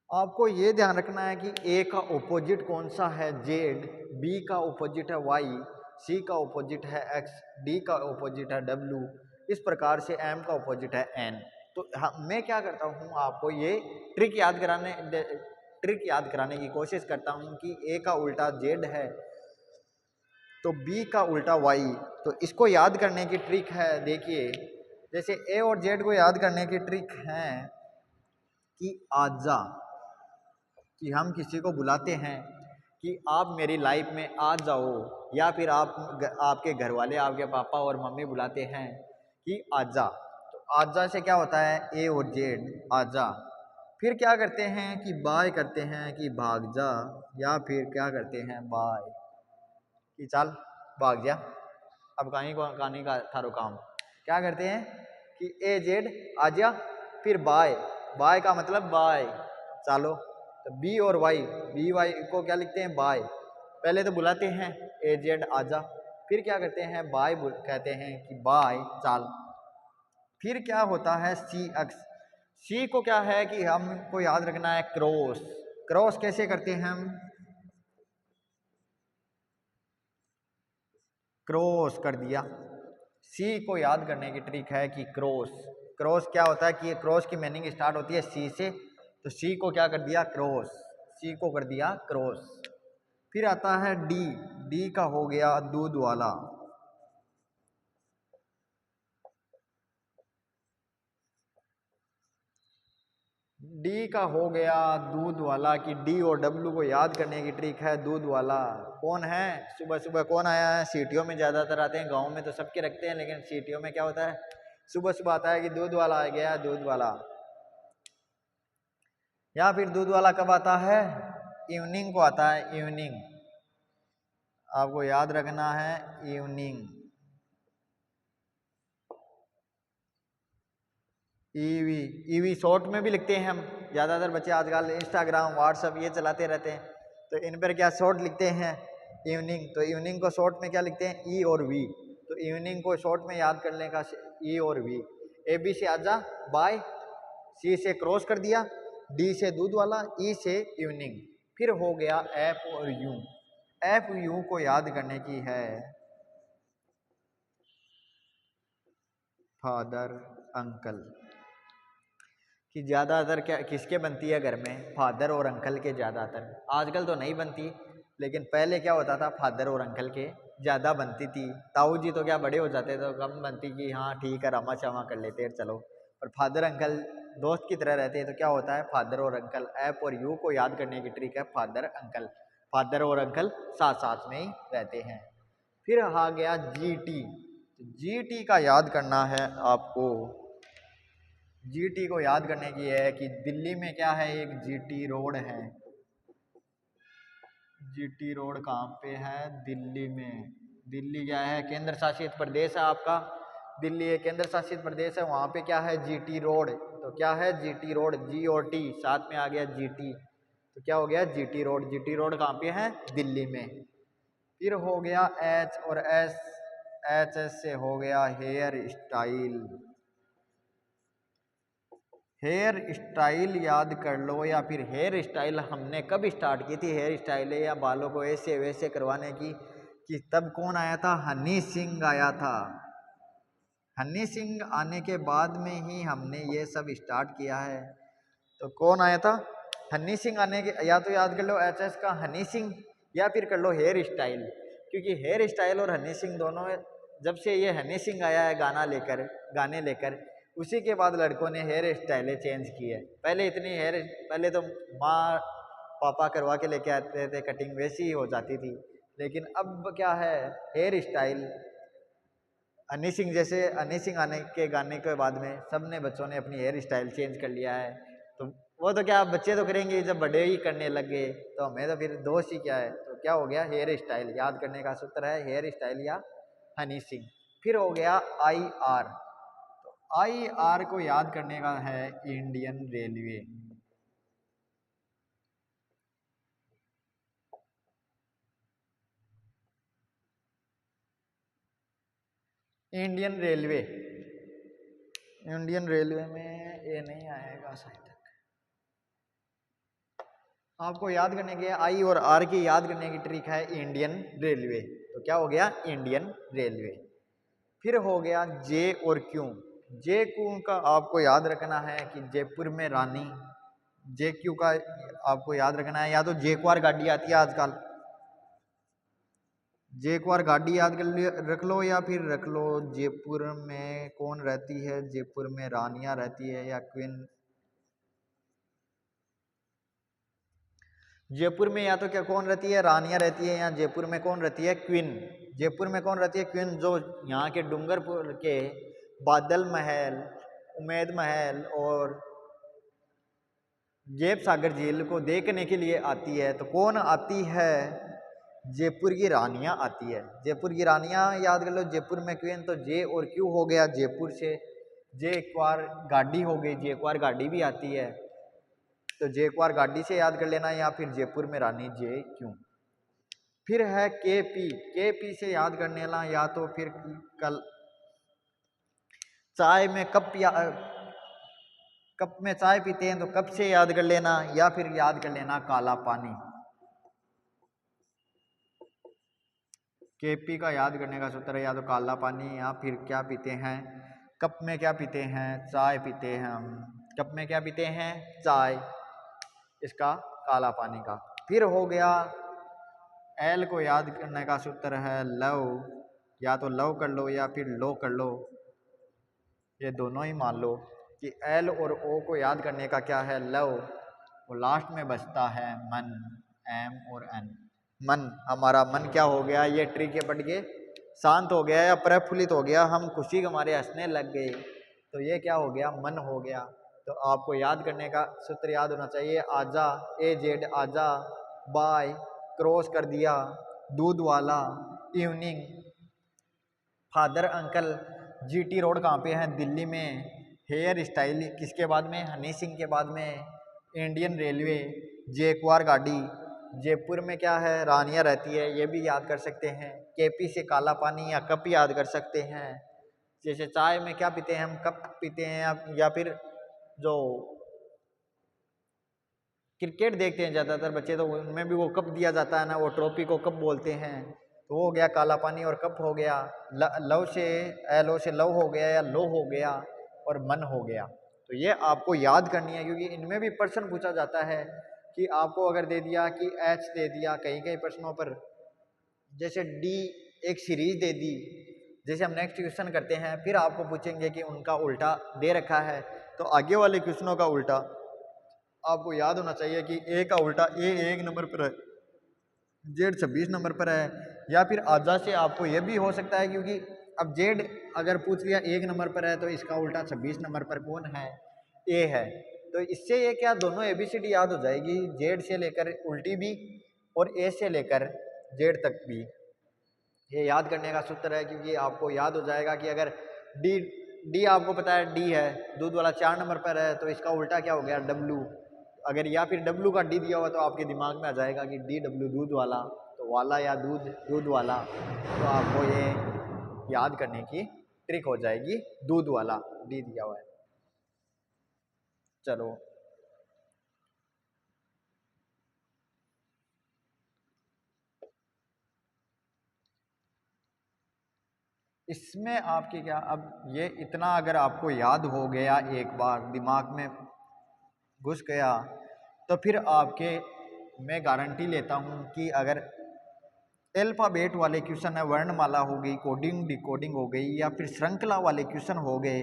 आपको ये ध्यान रखना है कि ए का ऑपोजिट कौन सा है, जेड, बी का ऑपोजिट है वाई, सी का ऑपोजिट है एक्स, डी का ऑपोजिट है डब्ल्यू, इस प्रकार से एम का ऑपोजिट है एन। तो मैं क्या करता हूँ, आपको ये ट्रिक याद कराने की कोशिश करता हूँ कि ए का उल्टा जेड है तो बी का उल्टा वाई। तो इसको याद करने की ट्रिक है, देखिए जैसे ए और जेड को याद करने की ट्रिक है कि आजा, कि हम किसी को बुलाते हैं कि आप मेरी लाइफ में आ जाओ, या फिर आपके घर वाले, आपके पापा और मम्मी बुलाते हैं कि आजा। तो आजा से क्या होता है, ए और जेड, आजा। फिर क्या करते हैं कि बाय करते हैं कि भाग जा, या फिर क्या करते हैं बाय कि चल भाग जा। अब कहानी का थारो काम क्या करते हैं कि ए जेड आ जा, फिर बाय, बाय का मतलब बाय चलो। तो बी और वाई, बी वाई को क्या लिखते हैं बाय, पहले तो बुलाते हैं ए जेड आजा, फिर क्या करते हैं बाय कहते हैं कि बाय चाल। फिर क्या होता है सी अक्स, सी को क्या है कि हमको याद रखना है क्रॉस। क्रॉस कैसे करते हैं हम, क्रॉस कर दिया। सी को याद करने की ट्रिक है कि क्रॉस, क्रॉस क्या होता है कि क्रॉस की मीनिंग स्टार्ट होती है सी से, तो सी को क्या कर दिया क्रॉस, सी को कर दिया क्रॉस। फिर आता है डी, डी का हो गया दूध वाला, डी का हो गया दूध वाला, कि डी और डब्ल्यू को याद करने की ट्रिक है दूध वाला। कौन है, सुबह सुबह कौन आया है, सीटियों में ज्यादातर आते हैं, गाँव में तो सबके रखते हैं, लेकिन सीटियों में क्या होता है सुबह सुबह आता है कि दूध वाला आ गया, दूध वाला। या फिर दूध वाला कब आता है, इवनिंग को आता है, इवनिंग, आपको याद रखना है इवनिंग। ईवी, ईवी शॉर्ट में भी लिखते हैं हम, ज़्यादातर बच्चे आजकल इंस्टाग्राम व्हाट्सअप ये चलाते रहते हैं, तो इन पर क्या शॉर्ट लिखते हैं इवनिंग, तो इवनिंग को शॉर्ट में क्या लिखते हैं ई और वी, तो इवनिंग को शॉर्ट में याद करने का ई और वी। ए बी से आजा बाय, सी से क्रॉस कर दिया, डी से दूध वाला, ई से इवनिंग, फिर हो गया एफ और यू। एफ यू को याद करने की है फादर अंकल कि ज़्यादातर क्या किसके बनती है घर में, फादर और अंकल के ज़्यादातर, आजकल तो नहीं बनती लेकिन पहले क्या होता था फादर और अंकल के ज़्यादा बनती थी। ताऊ जी तो क्या बड़े हो जाते तो कम बनती कि हाँ ठीक है रमा चमा कर लेते हैं चलो, और फादर अंकल दोस्त की तरह रहते हैं तो क्या होता है फादर और अंकल। एफ और यू को याद करने की ट्रिक है फादर अंकल, फादर और अंकल साथ साथ में ही रहते हैं। फिर आ गया जी टी, जी टी का याद करना है आपको, जीटी को याद करने की है कि दिल्ली में क्या है एक जीटी रोड है, जीटी रोड कहाँ पे है दिल्ली में, दिल्ली क्या है केंद्र शासित प्रदेश है आपका, दिल्ली एक केंद्र शासित प्रदेश है, वहाँ पे क्या है जीटी रोड, तो क्या है जीटी रोड, जी और टी साथ में आ गया जीटी, तो क्या हो गया जीटी रोड, जीटी रोड कहाँ पे है दिल्ली में। फिर हो गया एच और एस, एच एस से हो गया हेयर स्टाइल, हेयर स्टाइल याद कर लो, या फिर हेयर स्टाइल हमने कब स्टार्ट की थी हेयर स्टाइल या बालों को ऐसे वैसे करवाने की, कि तब कौन आया था हनी सिंह आया था, हनी सिंह आने के बाद में ही हमने ये सब स्टार्ट किया है। तो कौन आया था हनी सिंह आने के, या तो याद कर लो एच एस का हनी सिंह, या फिर कर लो हेयर स्टाइल, क्योंकि हेयर स्टाइल और हनी सिंह दोनों जब से ये हनी सिंह आया है गाने लेकर उसी के बाद लड़कों ने हेयर स्टाइलें चेंज की है। पहले इतनी हेयर, पहले तो माँ पापा करवा के लेके आते थे कटिंग वैसी ही हो जाती थी, लेकिन अब क्या है हेयर स्टाइल हनी सिंह जैसे, हनी सिंह आने के गाने के बाद में सब ने बच्चों ने अपनी हेयर स्टाइल चेंज कर लिया है। तो वो तो क्या बच्चे तो करेंगे जब बड़े ही करने लग गए, तो हमें तो फिर दोष ही क्या है, तो क्या हो गया हेयर स्टाइल याद करने का सूत्र है हेयर स्टाइल या हनी सिंह। फिर हो गया आई आर, तो आई आर को याद करने का है Indian railway, Indian railway, Indian railway में ये नहीं आएगा शायद तक, आपको याद करने के आई और आर की याद करने की ट्रिक है इंडियन रेलवे, तो क्या हो गया इंडियन रेलवे। फिर हो गया जे और क्यू, जे क्यू का आपको याद रखना है कि जयपुर में रानी, जे क्यू का आपको याद रखना है, या तो जेक्वार गाड़ी आती है आजकल, जेक्वार गाड़ी याद कर रख लो, या फिर रख लो जयपुर में कौन रहती है, जयपुर में रानियां रहती है या क्वीन, जयपुर में या तो क्या कौन रहती है रानियां रहती है, या जयपुर में कौन रहती है क्वीन, जयपुर में कौन रहती है क्वीन, जो यहाँ के डूंगरपुर के बादल महल, उमेद महल और जेब सागर झील को देखने के लिए आती है, तो कौन आती है जयपुर की रानियां आती है, जयपुर की रानियां याद कर लो, जयपुर में क्वीन, तो जे और क्यू हो गया जयपुर से, जे एक बार गाड़ी हो गई, जे एक बार गाड़ी भी आती है, तो जे एक बार गाड़ी से याद कर लेना, या फिर जयपुर में रानी जे क्यू। फिर है के पी, के पी से याद करने ला, या तो फिर कल चाय में कप में चाय पीते हैं तो कप से याद कर लेना, या फिर याद कर लेना काला पानी, केपी का याद करने का सूत्र है या तो काला पानी, या फिर क्या पीते हैं कप में, क्या पीते हैं चाय पीते हैं हम, कप में क्या पीते हैं चाय, इसका काला पानी का। फिर हो गया एल को याद करने का सूत्र है लव, या तो लव कर लो या फिर लो कर लो, ये दोनों ही मान लो कि एल और ओ को याद करने का क्या है लव, वो लास्ट में बचता है मन, एम और एन, मन, हमारा मन क्या हो गया ये ट्री के पढ़ के शांत हो गया या प्रफुल्लित हो गया, हम खुशी के हमारे हंसने लग गए, तो ये क्या हो गया मन हो गया। तो आपको याद करने का सूत्र याद होना चाहिए आजा, ए जेड आजा, बाय क्रॉस कर दिया, दूध वाला, evening, father uncle, GT road कहाँ पे है दिल्ली में, हेयर स्टाइल किसके बाद में हनी सिंह के बाद में, इंडियन रेलवे, जेक्वार गाड़ी, जयपुर में क्या है रानियाँ रहती है, ये भी याद कर सकते हैं। केपी से काला पानी या कप याद कर सकते हैं। जैसे चाय में क्या पीते हैं हम, कप पीते हैं, या फिर जो क्रिकेट देखते हैं ज़्यादातर बच्चे तो उनमें भी वो कप दिया जाता है ना, वो ट्रॉफी को कप बोलते हैं। तो वो हो गया काला पानी और कप हो गया। लव से एलो से लव हो गया या लो हो गया, और मन हो गया। तो ये आपको याद करनी है, क्योंकि इनमें भी प्रश्न पूछा जाता है कि आपको अगर दे दिया कि एच दे दिया कई कई प्रश्नों पर, जैसे डी एक सीरीज दे दी, जैसे हम नेक्स्ट क्वेश्चन करते हैं फिर आपको पूछेंगे कि उनका उल्टा दे रखा है, तो आगे वाले क्वेश्चनों का उल्टा आपको याद होना चाहिए कि ए का उल्टा ए 1 नंबर पर है, जेड 26 नंबर पर है। या फिर आजा से आपको यह भी हो सकता है, क्योंकि अब जेड अगर पूछ लिया 1 नंबर पर है तो इसका उल्टा 26 नंबर पर कौन है, ए है। तो इससे ये क्या दोनों एबीसीडी याद हो जाएगी, जेड से लेकर उल्टी भी और ए से लेकर जेड तक भी। ये याद करने का सूत्र है, क्योंकि आपको याद हो जाएगा कि अगर डी डी आपको पता है डी है, दूध वाला 4 नंबर पर है, तो इसका उल्टा क्या हो गया डब्लू। अगर या फिर डब्लू का डी दिया हुआ तो आपके दिमाग में आ जाएगा कि डी डब्लू दूध वाला, तो वाला या दूध दूध वाला, तो आपको ये याद करने की ट्रिक हो जाएगी, दूध वाला डी दिया हुआ है। चलो इसमें आपके क्या, अब ये इतना अगर आपको याद हो गया एक बार दिमाग में घुस गया, तो फिर आपके मैं गारंटी लेता हूँ कि अगर अल्फ़ाबेट वाले क्वेश्चन है, वर्णमाला हो गई, कोडिंग डिकोडिंग हो गई, या फिर श्रृंखला वाले क्वेश्चन हो गए,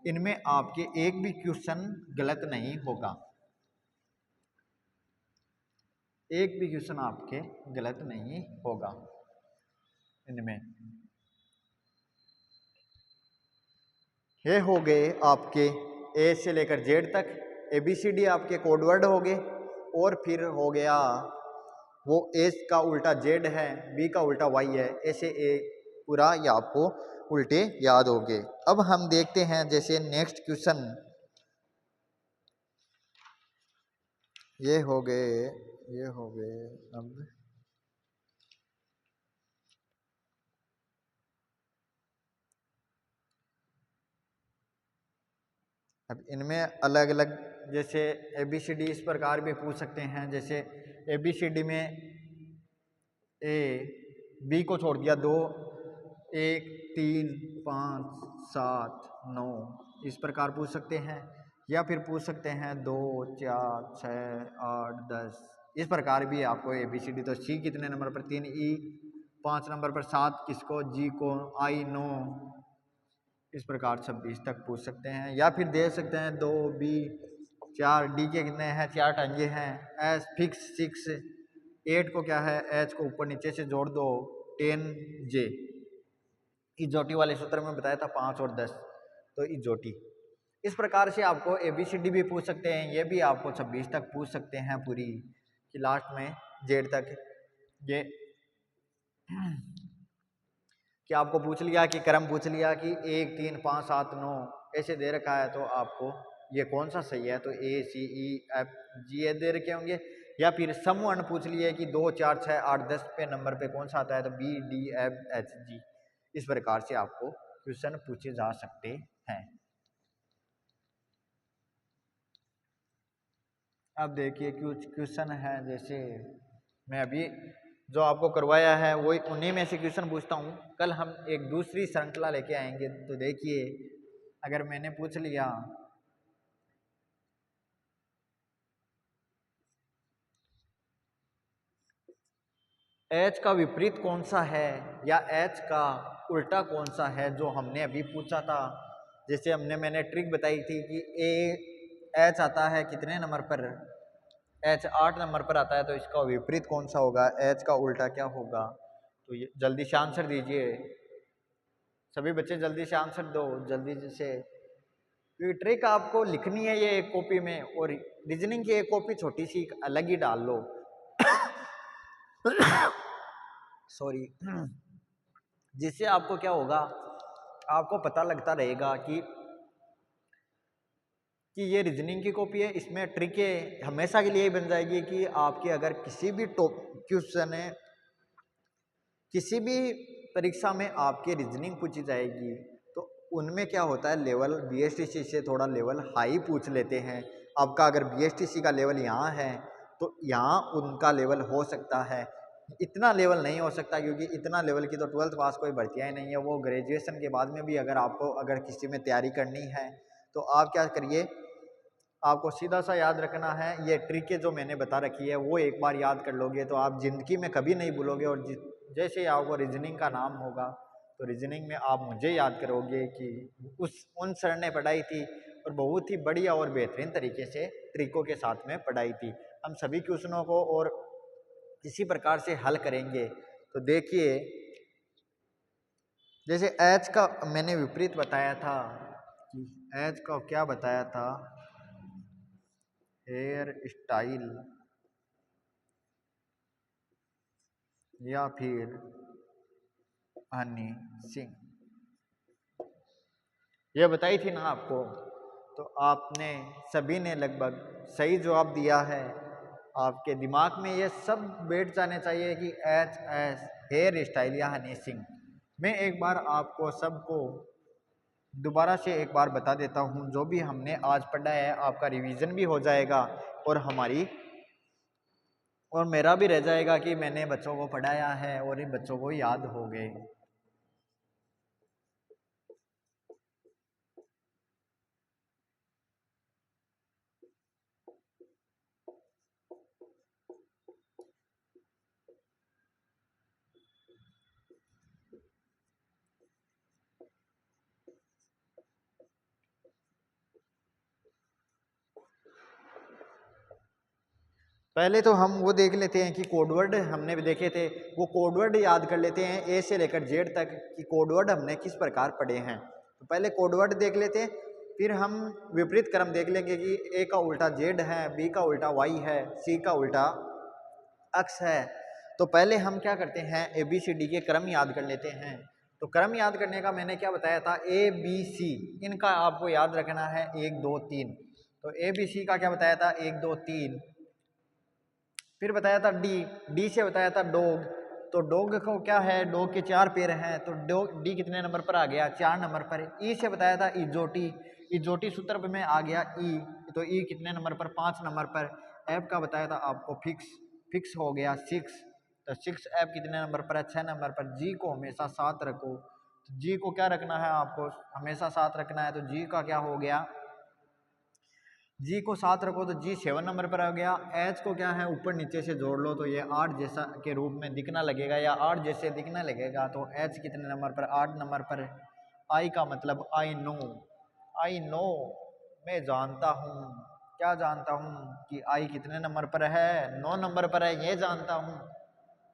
इनमें आपके एक भी क्वेश्चन गलत नहीं होगा, एक भी क्वेश्चन आपके गलत नहीं होगा इनमें। ये हो गए आपके ए से लेकर जेड तक, ABCD आपके कोडवर्ड हो गए, और फिर हो गया वो ए का उल्टा जेड है, बी का उल्टा वाई है, ऐसे ए पूरा ये आपको उल्टे याद हो गए। अब हम देखते हैं जैसे नेक्स्ट क्वेश्चन, ये हो गए, ये हो गए। अब इनमें अलग अलग जैसे ABCD इस प्रकार भी पूछ सकते हैं, जैसे ABCD में ए बी को छोड़ दिया 2, 1, 3, 5, 7, 9, इस प्रकार पूछ सकते हैं। या फिर पूछ सकते हैं 2, 4, 6, 8, 10, इस प्रकार भी आपको ABCD। तो सी कितने नंबर पर, 3, ई 5 नंबर पर, 7 किसको, जी को, आई 9, इस प्रकार 26 तक पूछ सकते हैं। या फिर दे सकते हैं 2, बी 4, डी के कितने हैं 4 टंगे हैं, एस फिक्स 6, 8 को क्या है एच को ऊपर नीचे से जोड़ दो 10 जे, इजोटी वाले सूत्र में बताया था 5 और 10, तो इजोटी। इस प्रकार से आपको ABCD भी पूछ सकते हैं, ये भी आपको 26 तक पूछ सकते हैं पूरी, कि लास्ट में जेड तक। ये कि आपको पूछ लिया कि क्रम पूछ लिया कि 1, 3, 5, 7, 9 ऐसे दे रखा है, तो आपको ये कौन सा सही है, तो ACEFG दे रखे होंगे। या फिर समवर्ण पूछ लिए कि 2, 4, 6, 8, 10 पे नंबर पे कौन सा आता है, तो BDFHG। इस प्रकार से आपको क्वेश्चन पूछे जा सकते हैं। अब देखिए कुछ क्वेश्चन है, जैसे मैं अभी जो आपको करवाया है वही उन्हीं में से क्वेश्चन पूछता हूँ। कल हम एक दूसरी श्रृंखला लेके आएंगे, तो देखिए अगर मैंने पूछ लिया एच का विपरीत कौन सा है, या एच का उल्टा कौन सा है, जो हमने अभी पूछा था। जैसे मैंने ट्रिक बताई थी कि एच आता है कितने नंबर पर, एच 8 नंबर पर आता है, तो इसका विपरीत कौन सा होगा, एच का उल्टा क्या होगा। तो ये जल्दी से आंसर दीजिए, सभी बच्चे जल्दी से आंसर दो जल्दी से, क्योंकि ट्रिक आपको लिखनी है ये एक कॉपी में, और रीजनिंग की एक कॉपी छोटी सी अलग ही डाल लो सॉरी जिससे आपको क्या होगा, आपको पता लगता रहेगा कि कि ये रीजनिंग की कॉपी है, इसमें ट्रिकें हमेशा के लिए ही बन जाएगी कि आपके अगर किसी भी क्वेश्चन है, किसी भी परीक्षा में आपके रीजनिंग पूछी जाएगी तो उनमें क्या होता है, लेवल बीएसटीसी से थोड़ा लेवल हाई पूछ लेते हैं। आपका अगर बीएसटीसी का लेवल यहाँ है तो यहाँ उनका लेवल हो सकता है, इतना लेवल नहीं हो सकता क्योंकि इतना लेवल की तो 12th पास कोई भर्तियाँ ही नहीं है। वो ग्रेजुएशन के बाद में भी अगर आपको अगर किसी में तैयारी करनी है तो आप क्या करिए, आपको सीधा सा याद रखना है, ये ट्रिकें जो मैंने बता रखी है वो एक बार याद कर लोगे तो आप ज़िंदगी में कभी नहीं भूलोगे। और जैसे ही आपको रीजनिंग का नाम होगा तो रीजनिंग में आप मुझे याद करोगे कि उन सर ने पढ़ाई थी और बहुत ही बढ़िया और बेहतरीन तरीके से ट्रिकों के साथ में पढ़ाई थी। हम सभी क्वेश्चनों को और इसी प्रकार से हल करेंगे। तो देखिए, जैसे एच का मैंने विपरीत बताया था कि एच का क्या बताया था, हेयर स्टाइल या फिर हनी सिंह, ये बताई थी ना आपको। तो आपने सभी ने लगभग सही जवाब दिया है। आपके दिमाग में ये सब बैठ जाने चाहिए कि एच एस हेयर स्टाइल या हनी सिंह। मैं एक बार आपको सबको दोबारा से एक बार बता देता हूँ, जो भी हमने आज पढ़ा है आपका रिवीजन भी हो जाएगा और और मेरा भी रह जाएगा कि मैंने बच्चों को पढ़ाया है और इन बच्चों को याद हो गए। पहले तो हम वो देख लेते हैं कि कोडवर्ड हमने भी देखे थे, वो कोडवर्ड याद कर लेते हैं ए से लेकर जेड तक कि कोडवर्ड हमने किस प्रकार पढ़े हैं। तो पहले कोडवर्ड देख लेते हैं, फिर हम विपरीत क्रम देख लेंगे कि ए का उल्टा जेड है, बी का उल्टा वाई है, सी का उल्टा एक्स है। तो पहले हम क्या करते हैं, ए बी सी डी के क्रम याद कर लेते हैं। तो क्रम याद करने का मैंने क्या बताया था, ए बी सी इनका आपको याद रखना है 1 2 3। तो ए बी सी का क्या बताया था 1 2 3। फिर बताया था डी, डी से बताया था डॉग। तो डॉग को क्या है, डॉग के 4 पैर हैं तो डॉग डी कितने नंबर पर आ गया, 4 नंबर पर। ई से बताया था इजोटी, इजोटी सूत्र में आ गया ई, तो ई कितने नंबर पर, 5 नंबर पर। एफ का बताया था आपको फिक्स, फिक्स हो गया 6, तो 6 एफ कितने नंबर पर है, 6 नंबर पर। जी को हमेशा साथ रखो, तो जी को क्या रखना है आपको, हमेशा साथ रखना है। तो जी का क्या हो गया, जी को साथ रखो तो जी 7 नंबर पर आ गया। एच को क्या है, ऊपर नीचे से जोड़ लो तो ये 8 जैसा के रूप में दिखना लगेगा या 8 जैसे दिखने लगेगा। तो एच कितने नंबर पर, 8 नंबर पर। आई का मतलब आई नो, आई नो मैं जानता हूँ, क्या जानता हूँ कि आई कितने नंबर पर है, 9 नंबर पर है, ये जानता हूँ।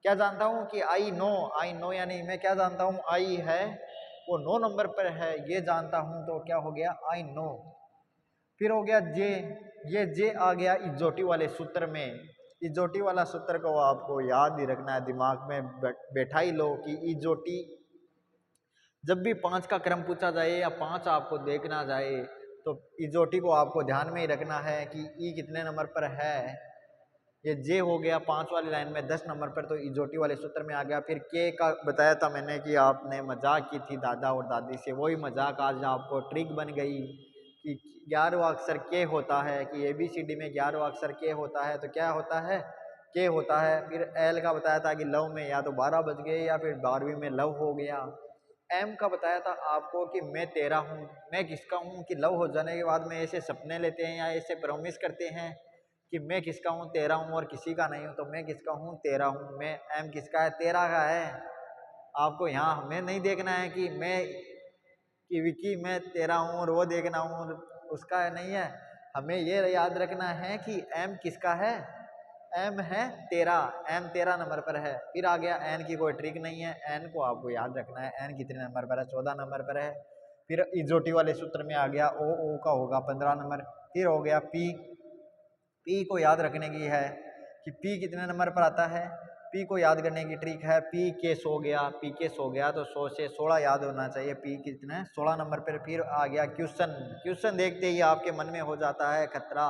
क्या जानता हूँ कि आई नो, आई नो यानी मैं क्या जानता हूँ, आई है वो 9 नंबर पर है, ये जानता हूँ। तो क्या हो गया, आई नो। फिर हो गया जे, ये जे आ गया इजोटी वाले सूत्र में। इजोटी वाला सूत्र को आपको याद ही रखना है, दिमाग में बैठा ही लो कि इजोटी जब भी 5 का क्रम पूछा जाए या 5 आपको देखना जाए तो इजोटी को आपको ध्यान में ही रखना है कि ई कितने नंबर पर है। ये जे हो गया 5 वाली लाइन में 10 नंबर पर, तो इजोटी वाले सूत्र में आ गया। फिर के का बताया था मैंने कि आपने मजाक की थी दादा और दादी से, वही मजाक आज आपको ट्रिक बन गई कि 11वां अक्षर के होता है, कि ABCD में 11वां अक्षर के होता है। तो क्या होता है, के होता है। फिर एल का बताया था कि लव में या तो 12 बज गए या फिर 12वीं में लव हो गया। एम का बताया था आपको कि मैं तेरा हूँ, मैं किसका हूँ, कि लव हो जाने के बाद में ऐसे सपने लेते हैं या ऐसे प्रॉमिस करते हैं कि मैं किसका हूँ, तेरा हूँ और किसी का नहीं हूँ। तो मैं किसका हूँ, तेरा हूँ। मैं एम किसका है, तेरा का है। आपको यहाँ हमें नहीं देखना है कि मैं कि विकी मैं तेरा हूँ और वो देखना हूँ उसका नहीं है। हमें ये याद रखना है कि एम किसका है, एम है तेरा, एम 13 नंबर पर है। फिर आ गया एन की कोई ट्रिक नहीं है, एन को आपको याद रखना है, एन कितने नंबर पर है, 14 नंबर पर है। फिर इजोटी वाले सूत्र में आ गया ओ का होगा 15 नंबर। फिर हो गया पी, पी को याद रखने की है कि पी कितने नंबर पर आता है, पी को याद करने की ट्रिक है, पी के सो गया, पी के सो गया तो 100 से 16 याद होना चाहिए। पी कितने 16 नंबर पर। फिर आ गया क्वेश्चन, क्वेश्चन देखते ही आपके मन में हो जाता है खतरा,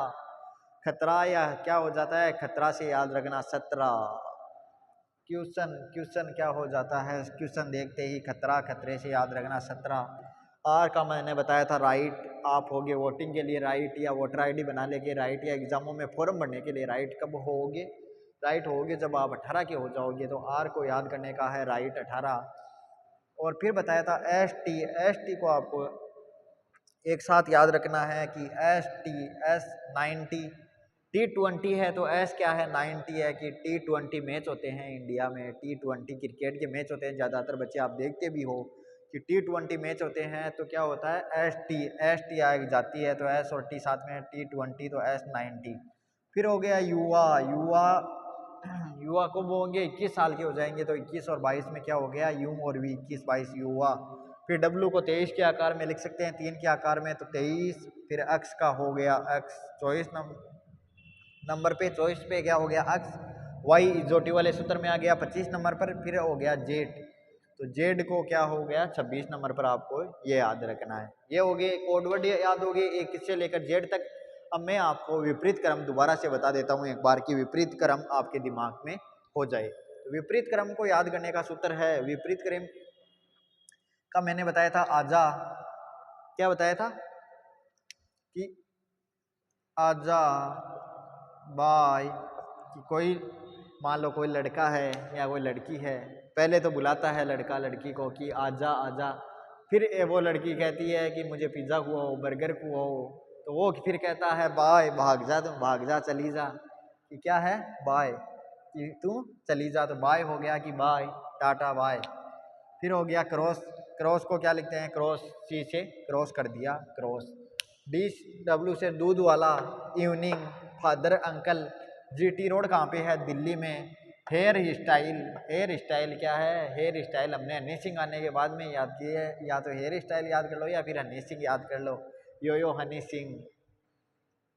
खतरा या क्या हो जाता है, खतरा से याद रखना 17। क्वेश्चन, क्वेश्चन क्या हो जाता है, क्वेश्चन देखते ही खतरा, खतरे से याद रखना 17। आर का मैंने बताया था राइट, आप होगे वोटिंग के लिए राइट, या वोटर आईडी बनाने के राइट, या एग्जामों में फॉर्म भरने के लिए राइट। कब होगे राइट, होगे जब आप 18 के हो जाओगे। तो आर को याद करने का है राइट 18। और फिर बताया था एस टी, एस टी को आपको एक साथ याद रखना है कि एस टी, एस 90, T20 है तो एस क्या है 90 है कि T20 मैच होते हैं इंडिया में, T20 क्रिकेट के मैच होते हैं, ज़्यादातर बच्चे आप देखते भी हो कि T20 मैच होते हैं। तो क्या होता है एस टी, एस टी आ जाती है तो एस और टी साथ में T20 तो एस 90। फिर हो गया युवा, युवा युवा कब होंगे 21 साल के हो जाएंगे तो 21 और 22 में क्या हो गया यू और वी, 21 22 युवा। फिर डब्लू को 23 के आकार में लिख सकते हैं, 3 के आकार में तो 23। फिर एक्स का हो गया एक्स 24 नंबर पे, 24 पे क्या हो गया एक्स। वाई इजोटी वाले सूत्र में आ गया 25 नंबर पर। फिर हो गया जेड, तो जेड को क्या हो गया 26 नंबर पर। आपको ये याद रखना है। ये हो गए कोडवर्ड याद हो गए एक से लेकर जेड तक। अब मैं आपको विपरीत क्रम दोबारा से बता देता हूँ एक बार कि विपरीत क्रम आपके दिमाग में हो जाए। तो विपरीत क्रम को याद करने का सूत्र है, विपरीत क्रम का मैंने बताया था आजा, क्या बताया था कि आजा बाय, कि कोई मान लो कोई लड़का है या कोई लड़की है, पहले तो बुलाता है लड़का लड़की को कि आजा आजा, फिर वो लड़की कहती है कि मुझे पिज़्ज़ा खुआओ, बर्गर खुआओ, तो वो फिर कहता है बाय, भाग जा तुम, भाग जा चली जा, कि क्या है बाय, कि तू चली जा, तो बाय हो गया कि बाय टाटा बाय। फिर हो गया क्रॉस, क्रॉस को क्या लिखते हैं क्रॉस, सी से क्रॉस कर दिया क्रॉस। डी डब्ल्यू से दूध वाला, evening, father uncle. GT road कहाँ पे है दिल्ली में। हेयर स्टाइल, हेयर स्टाइल क्या है, हेयर स्टाइल हमने हनी सिंह आने के बाद में याद की है, या तो हेयर स्टाइल याद कर लो या फिर हनी सिंह याद कर लो, यो यो हनी सिंह।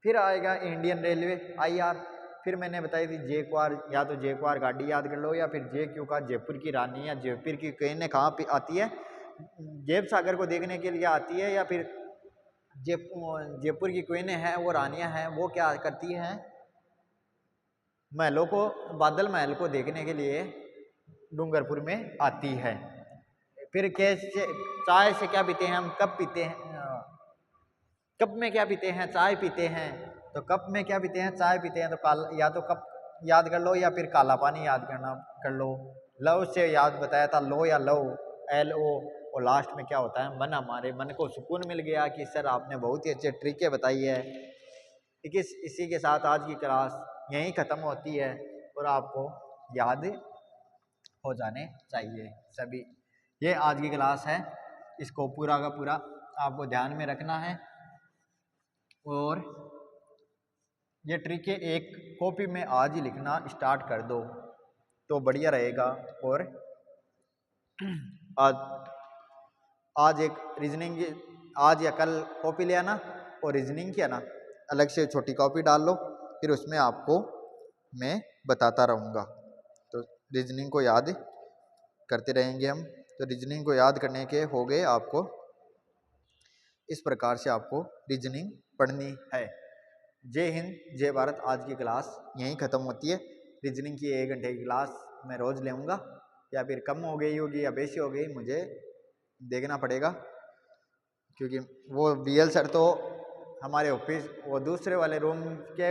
फिर आएगा इंडियन रेलवे आई आर, फिर मैंने बताई थी जे क्वार, या तो जे क्वार गाड़ी याद कर लो या फिर जे क्यू का जयपुर की रानी, या जयपुर की क्वीन कहाँ पे आती है, जेब सागर को देखने के लिए आती है, या फिर जयपुर की क्वीन है वो रानियां हैं वो क्या करती हैं महलों को, बादल महल को देखने के लिए डूंगरपुर में आती है। फिर कैसे चाय से क्या पीते हैं हम, कप पीते हैं, कप में क्या पीते हैं चाय पीते हैं, तो कप में क्या पीते हैं चाय पीते हैं, तो काला, या तो कप याद कर लो या फिर काला पानी याद करना कर लो। लव से याद बताया था लो या लव, एल ओ, और लास्ट में क्या होता है मन, हमारे मन को सुकून मिल गया कि सर आपने बहुत ही अच्छे ट्रिकें बताई है। ठीक है, इसी के साथ आज की क्लास यहीं ख़त्म होती है और आपको याद हो जाने चाहिए सभी। ये आज की क्लास है, इसको पूरा का पूरा आपको ध्यान में रखना है और ये ट्रिकें एक कॉपी में आज ही लिखना स्टार्ट कर दो तो बढ़िया रहेगा। और आज एक रीजनिंग की, आज या कल कॉपी ले आना और रीजनिंग की है ना अलग से छोटी कॉपी डाल लो, फिर उसमें आपको मैं बताता रहूँगा। तो रीजनिंग को याद करते रहेंगे हम। तो रीजनिंग को याद करने के हो गए आपको, इस प्रकार से आपको रीजनिंग पढ़नी है। जय हिंद जय भारत। आज की क्लास यहीं ख़त्म होती है। रीजनिंग की 1 घंटे की क्लास मैं रोज़ लेऊँगा, या फिर कम हो गई होगी या बेसी हो गई मुझे देखना पड़ेगा, क्योंकि वो बीएल सर तो हमारे ऑफिस वो दूसरे वाले रूम के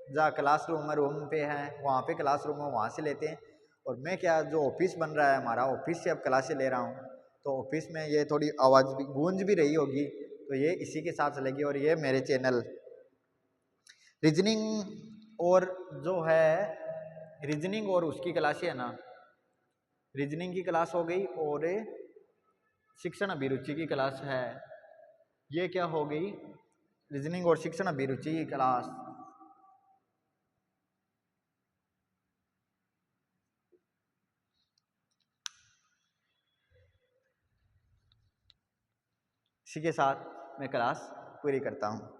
जहाँ क्लासरूम रूम पे हैं वहाँ पे क्लासरूम है वहाँ से लेते हैं, और मैं क्या जो ऑफिस बन रहा है हमारा ऑफिस से अब क्लासें ले रहा हूँ, तो ऑफिस में ये थोड़ी आवाज़ भी गूंज भी रही होगी, तो ये इसी के साथ चलेगी। और ये मेरे चैनल रीजनिंग और जो है रीजनिंग और उसकी क्लासें है ना, रीजनिंग की क्लास हो गई और शिक्षण अभिरुचि की क्लास है, ये क्या हो गई रीजनिंग और शिक्षण अभिरुचि की क्लास। इसी के साथ मैं क्लास पूरी करता हूँ।